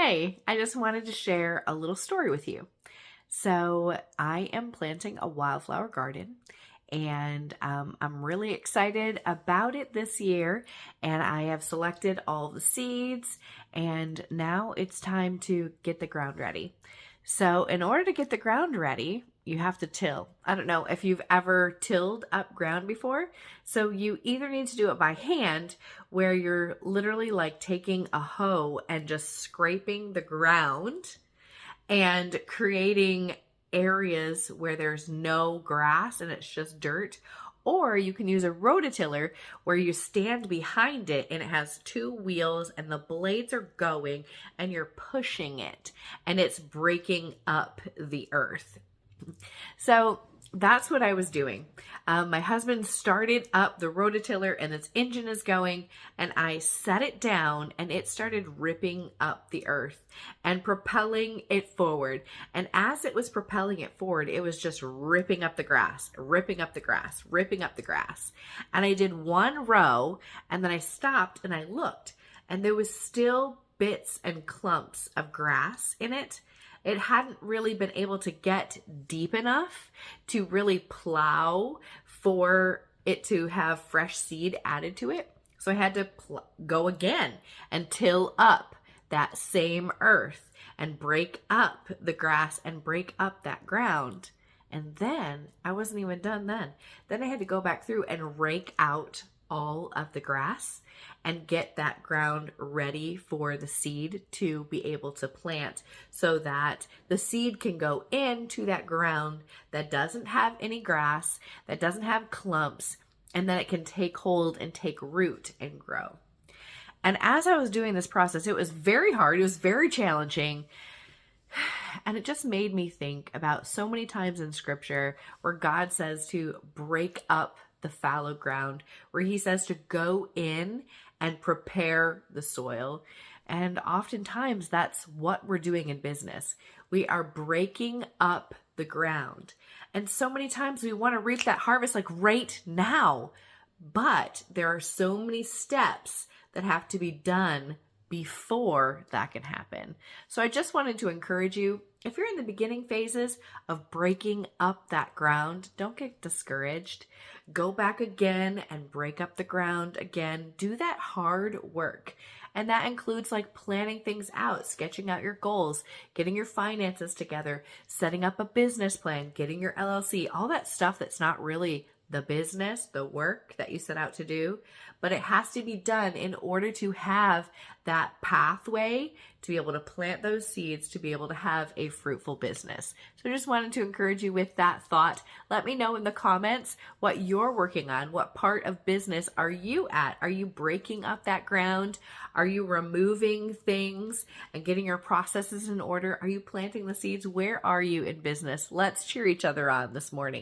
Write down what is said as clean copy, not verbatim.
Hey, I just wanted to share a little story with you. So, I am planting a wildflower garden and I'm really excited about it this year. And I have selected all the seeds, and now it's time to get the ground ready. So, in order to get the ground ready, you have to till. I don't know if you've ever tilled up ground before. So, you either need to do it by hand, where you're literally like taking a hoe and just scraping the ground and creating areas where there's no grass and it's just dirt. Or you can use a rototiller where you stand behind it and it has two wheels and the blades are going and you're pushing it and it's breaking up the earth. So that's what I was doing. My husband started up the rototiller and its engine is going, and I set it down and it started ripping up the earth and propelling it forward. And as it was propelling it forward, it was just ripping up the grass, ripping up the grass, ripping up the grass. And I did one row and then I stopped and I looked, and there was still bits and clumps of grass in it. It hadn't really been able to get deep enough to really plow for it to have fresh seed added to it. So I had to go again and till up that same earth and break up the grass and break up that ground. And then I wasn't even done then. Then I had to go back through and rake out all of the grass and get that ground ready for the seed to be able to plant, so that the seed can go into that ground that doesn't have any grass, that doesn't have clumps, and then it can take hold and take root and grow. And as I was doing this process, it was very hard. It was very challenging. And it just made me think about so many times in scripture where God says to break up the fallow ground, where he says to go in and prepare the soil. And oftentimes that's what we're doing in business. We are breaking up the ground. And so many times we want to reap that harvest like right now, but there are so many steps that have to be done before that can happen. So I just wanted to encourage you, if you're in the beginning phases of breaking up that ground, don't get discouraged. Go back again and break up the ground again. Do that hard work. And that includes like planning things out, sketching out your goals, getting your finances together, setting up a business plan, getting your LLC, all that stuff that's not really the business, the work that you set out to do, but it has to be done in order to have that pathway to be able to plant those seeds, to be able to have a fruitful business. So I just wanted to encourage you with that thought. Let me know in the comments what you're working on. What part of business are you at? Are you breaking up that ground? Are you removing things and getting your processes in order? Are you planting the seeds? Where are you in business? Let's cheer each other on this morning.